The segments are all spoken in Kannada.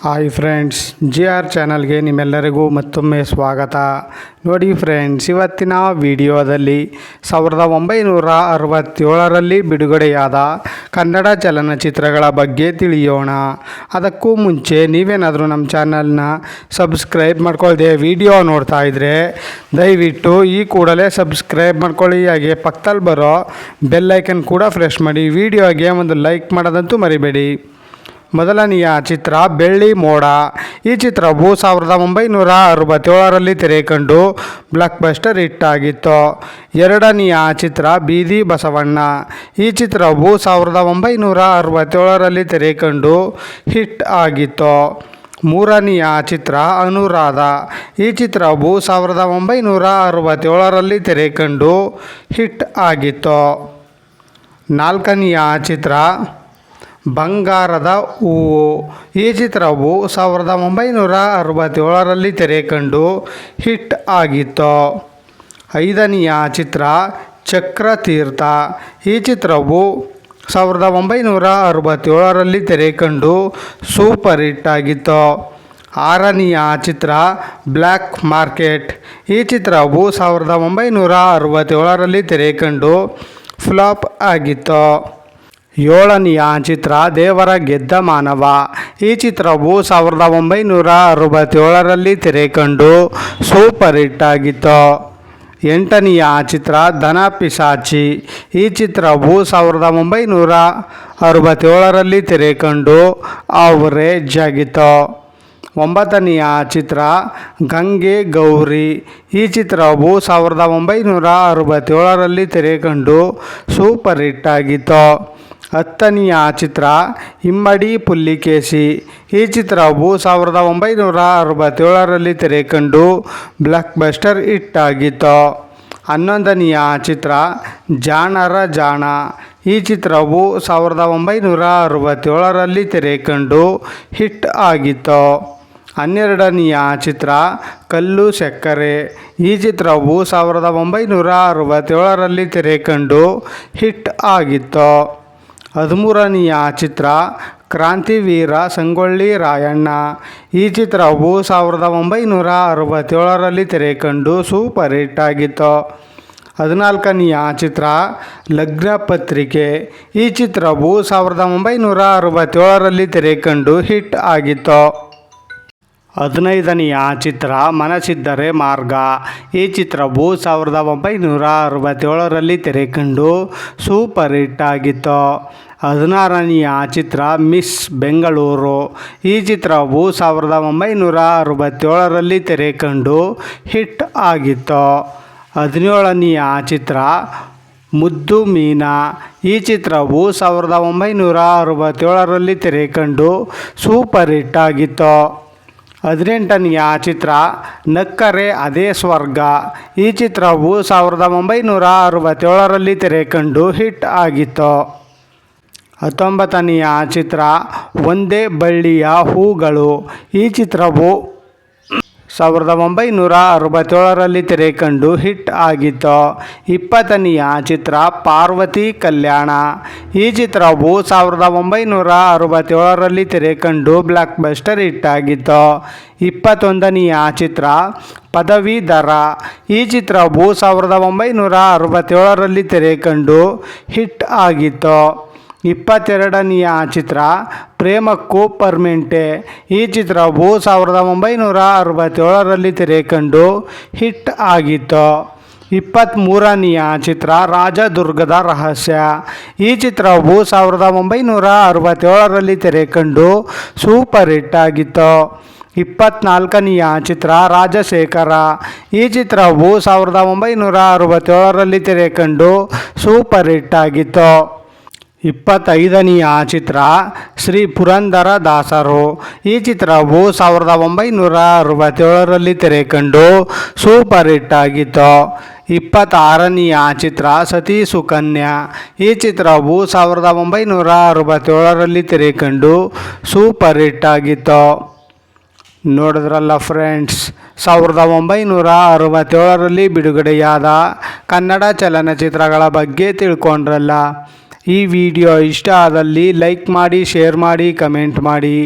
ಹಾಯ್ ಫ್ರೆಂಡ್ಸ್, GR ಚಾನಲ್ಗೆ ನಿಮ್ಮೆಲ್ಲರಿಗೂ ಮತ್ತೊಮ್ಮೆ ಸ್ವಾಗತ. ನೋಡಿ ಫ್ರೆಂಡ್ಸ್, ಇವತ್ತಿನ ವಿಡಿಯೋದಲ್ಲಿ 1967ರಲ್ಲಿ ಬಿಡುಗಡೆಯಾದ ಕನ್ನಡ ಚಲನಚಿತ್ರಗಳ ಬಗ್ಗೆ ತಿಳಿಯೋಣ. ಅದಕ್ಕೂ ಮುಂಚೆ ನೀವೇನಾದರೂ ನಮ್ಮ ಚಾನಲ್ನ ಸಬ್ಸ್ಕ್ರೈಬ್ ಮಾಡ್ಕೊಳ್ಳದೆ ವಿಡಿಯೋ ನೋಡ್ತಾ ಇದ್ದರೆ ದಯವಿಟ್ಟು ಈ ಕೂಡಲೇ ಸಬ್ಸ್ಕ್ರೈಬ್ ಮಾಡ್ಕೊಳ್ಳಿ. ಹಾಗೆ ಪಕ್ಕದಲ್ಲಿ ಬರೋ ಬೆಲ್ಲೈಕನ್ ಕೂಡ ಪ್ರೆಸ್ ಮಾಡಿ. ವಿಡಿಯೋಗೆ ಒಂದು ಲೈಕ್ ಮಾಡೋದಂತೂ ಮರಿಬೇಡಿ. ಮೊದಲನೆಯ ಚಿತ್ರ ಬೆಳ್ಳಿ ಮೋಡ. ಈ ಚಿತ್ರವು 1967ರಲ್ಲಿ ತೆರೆ ಕಂಡು ಬ್ಲಾಕ್ ಬಸ್ಟರ್ ಹಿಟ್ ಆಗಿತ್ತು. ಎರಡನೆಯ ಚಿತ್ರ ಬೀದಿ ಬಸವಣ್ಣ. ಈ ಚಿತ್ರವು 1967ರಲ್ಲಿ ತೆರೆ ಕಂಡು ಹಿಟ್ ಆಗಿತ್ತು. ಮೂರನೆಯ ಚಿತ್ರ ಅನುರಾಧ. ಈ ಚಿತ್ರವು 1967ರಲ್ಲಿ ತೆರೆ ಕಂಡು ಹಿಟ್ ಆಗಿತ್ತು. ನಾಲ್ಕನೆಯ ಚಿತ್ರ ಬಂಗಾರದ ಹೂವು. ಈ ಚಿತ್ರವು 1967ರಲ್ಲಿ ತೆರೆ ಕಂಡು ಹಿಟ್ ಆಗಿತ್ತು. ಐದನೆಯ ಚಿತ್ರ ಚಕ್ರತೀರ್ಥ. ಈ ಚಿತ್ರವು 1967ರಲ್ಲಿ ತೆರೆ ಕಂಡು ಸೂಪರ್ ಹಿಟ್ ಆಗಿತ್ತು. ಆರನೆಯ ಚಿತ್ರ ಬ್ಲ್ಯಾಕ್ ಮಾರ್ಕೆಟ್. ಈ ಚಿತ್ರವು 1967ರಲ್ಲಿ ತೆರೆ ಕಂಡು ಫ್ಲಾಪ್ ಆಗಿತ್ತು. ಏಳನೆಯ ಚಿತ್ರ ದೇವರ ಗೆದ್ದ ಮಾನವ. ಈ ಚಿತ್ರವು 1967ರಲ್ಲಿ ತೆರೆ ಕಂಡು ಸೂಪರ್ ಹಿಟ್ ಆಗಿತ್ತು. ಎಂಟನೆಯ ಚಿತ್ರ ಧನ ಪಿಶಾಚಿ. ಈ ಚಿತ್ರವು 1967ರಲ್ಲಿ ತೆರೆ ಕಂಡು ಅವರೇಜ್ ಆಗಿತ್ತು. ಒಂಬತ್ತನೆಯ ಚಿತ್ರ ಗಂಗೆ ಗೌರಿ. ಈ ಚಿತ್ರವು 1967ರಲ್ಲಿ ತೆರೆ ಕಂಡು ಸೂಪರ್ ಹಿಟ್ ಆಗಿತ್ತು. ಹತ್ತನೆಯ ಚಿತ್ರ ಇಮ್ಮಡಿ ಪುಲ್ಲಿಕೇಶಿ. ಈ ಚಿತ್ರವು 1967ರಲ್ಲಿ ತೆರೆ ಕಂಡು ಬ್ಲಾಕ್ ಬಸ್ಟರ್ ಹಿಟ್ ಆಗಿತ್ತು. ಹನ್ನೊಂದನೆಯ ಚಿತ್ರ ಜಾಣರ ಜಾಣ. ಈ ಚಿತ್ರವು 1967ರಲ್ಲಿ ತೆರೆ ಕಂಡು ಹಿಟ್ ಆಗಿತ್ತು. ಹನ್ನೆರಡನೆಯ ಚಿತ್ರ ಕಲ್ಲು ಸಕ್ಕರೆ. ಈ ಚಿತ್ರವು 1967ರಲ್ಲಿ ತೆರೆ ಕಂಡು ಹಿಟ್ ಆಗಿತ್ತು. ಹದಿಮೂರನೆಯ ಚಿತ್ರ ಕ್ರಾಂತಿವೀರ ಸಂಗೊಳ್ಳಿ ರಾಯಣ್ಣ. ಈ ಚಿತ್ರವು 1967ರಲ್ಲಿ ತೆರೆ ಕಂಡು ಸೂಪರ್ ಹಿಟ್ ಆಗಿತ್ತು. ಹದಿನಾಲ್ಕನೆಯ ಚಿತ್ರ ಲಗ್ನಪತ್ರಿಕೆ. ಈ ಚಿತ್ರವು 1967ರಲ್ಲಿ ತೆರೆ ಕಂಡು ಹಿಟ್ ಆಗಿತ್ತು. ಹದಿನೈದನೆಯ ಚಿತ್ರ ಮನಸ್ಸಿದ್ದರೆ ಮಾರ್ಗ. ಈ ಚಿತ್ರವು 1967ರಲ್ಲಿ ತೆರೆ ಕಂಡು ಸೂಪರ್ ಹಿಟ್ ಆಗಿತ್ತು. ಹದಿನಾರನೆಯ ಚಿತ್ರ ಮಿಸ್ ಬೆಂಗಳೂರು. ಈ ಚಿತ್ರವು 1967ರಲ್ಲಿ ತೆರೆ ಕಂಡು ಹಿಟ್ ಆಗಿತ್ತು. ಹದಿನೇಳನೆಯ ಚಿತ್ರ ಮುದ್ದು ಮೀನಾ. ಈ ಚಿತ್ರವು 1967ರಲ್ಲಿ ತೆರೆ ಕಂಡು ಸೂಪರ್ ಹಿಟ್ ಆಗಿತ್ತು. ಹದಿನೆಂಟನೆಯ ಚಿತ್ರ ನಕ್ಕರೆ ಅದೇ ಸ್ವರ್ಗ. ಈ ಚಿತ್ರವು 1967ರಲ್ಲಿ ತೆರೆ ಕಂಡು ಹಿಟ್ ಆಗಿತ್ತು. ಹತ್ತೊಂಬತ್ತನೆಯ ಚಿತ್ರ ಒಂದೇ ಬಳ್ಳಿಯ ಹೂಗಳು. ಈ ಚಿತ್ರವು 1967ರಲ್ಲಿ ತೆರೆ ಕಂಡು ಹಿಟ್ ಆಗಿತ್ತು. ಇಪ್ಪತ್ತನೆಯ ಚಿತ್ರ ಪಾರ್ವತಿ ಕಲ್ಯಾಣ. ಈ ಚಿತ್ರವು 1967ರಲ್ಲಿ ತೆರೆ ಕಂಡು ಬ್ಲಾಕ್ ಬಸ್ಟರ್ ಹಿಟ್ ಆಗಿತ್ತು. ಇಪ್ಪತ್ತೊಂದನೆಯ ಚಿತ್ರ ಪದವೀಧರ. ಈ ಚಿತ್ರವು 1967ರಲ್ಲಿ ತೆರೆ ಕಂಡು ಹಿಟ್ ಆಗಿತ್ತು. ಇಪ್ಪತ್ತೆರಡನೆಯ ಚಿತ್ರ ಪ್ರೇಮಕ್ಕೂ ಪರ್ಮೆಂಟೆ. ಈ ಚಿತ್ರವು 1967ರಲ್ಲಿ ತೆರೆ ಕಂಡು ಹಿಟ್ ಆಗಿತ್ತು. ಇಪ್ಪತ್ತ್ಮೂರನೆಯ ಚಿತ್ರ ರಾಜದುರ್ಗದ ರಹಸ್ಯ. ಈ ಚಿತ್ರವು 1967ರಲ್ಲಿ ತೆರೆ ಕಂಡು ಸೂಪರ್ ಹಿಟ್ ಆಗಿತ್ತು. ಇಪ್ಪತ್ತ್ನಾಲ್ಕನೆಯ ಚಿತ್ರ ರಾಜಶೇಖರ. ಈ ಚಿತ್ರವು 1967ರಲ್ಲಿ ತೆರೆ ಕಂಡು ಸೂಪರ್ ಹಿಟ್ ಆಗಿತ್ತು. ಇಪ್ಪತ್ತೈದನೆಯ ಚಿತ್ರ ಶ್ರೀ ಪುರಂದರ ದಾಸರು. ಈ ಚಿತ್ರವು 1967ರಲ್ಲಿ ತೆರೆ ಕಂಡು ಸೂಪರ್ ಹಿಟ್ ಆಗಿತ್ತು. ಇಪ್ಪತ್ತಾರನೆಯ ಚಿತ್ರ ಸತಿ ಸುಕನ್ಯಾ. ಈ ಚಿತ್ರವು 1967ರಲ್ಲಿ ತೆರೆ ಕಂಡು ಸೂಪರ್ ಹಿಟ್ ಆಗಿತ್ತು. ನೋಡಿದ್ರಲ್ಲ ಫ್ರೆಂಡ್ಸ್, 1967ರಲ್ಲಿ ಬಿಡುಗಡೆಯಾದ ಕನ್ನಡ ಚಲನಚಿತ್ರಗಳ ಬಗ್ಗೆ ತಿಳ್ಕೊಂಡ್ರಲ್ಲ. ಈ ವಿಡಿಯೋ ಇಷ್ಟ ಆದಲ್ಲಿ ಲೈಕ್ ಮಾಡಿ, ಶೇರ್ ಮಾಡಿ, ಕಮೆಂಟ್ ಮಾಡಿ.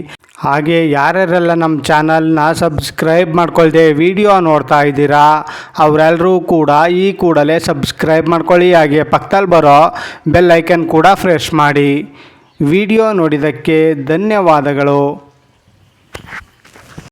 ಹಾಗೆ ಯಾರ್ಯಾರೆಲ್ಲ ನಮ್ಮ ಚಾನಲ್ನ ಸಬ್ಸ್ಕ್ರೈಬ್ ಮಾಡ್ಕೊಳ್ದೆ ವಿಡಿಯೋ ನೋಡ್ತಾ ಇದ್ದೀರಾ ಅವರೆಲ್ಲರೂ ಕೂಡ ಈ ಕೂಡಲೇ ಸಬ್ಸ್ಕ್ರೈಬ್ ಮಾಡ್ಕೊಳ್ಳಿ. ಹಾಗೆ ಪಕ್ಕದಲ್ಲಿ ಬರೋ ಬೆಲ್ ಐಕನ್ ಕೂಡ ಪ್ರೆಸ್ ಮಾಡಿ. ವಿಡಿಯೋ ನೋಡಿದ್ದಕ್ಕೆ ಧನ್ಯವಾದಗಳು.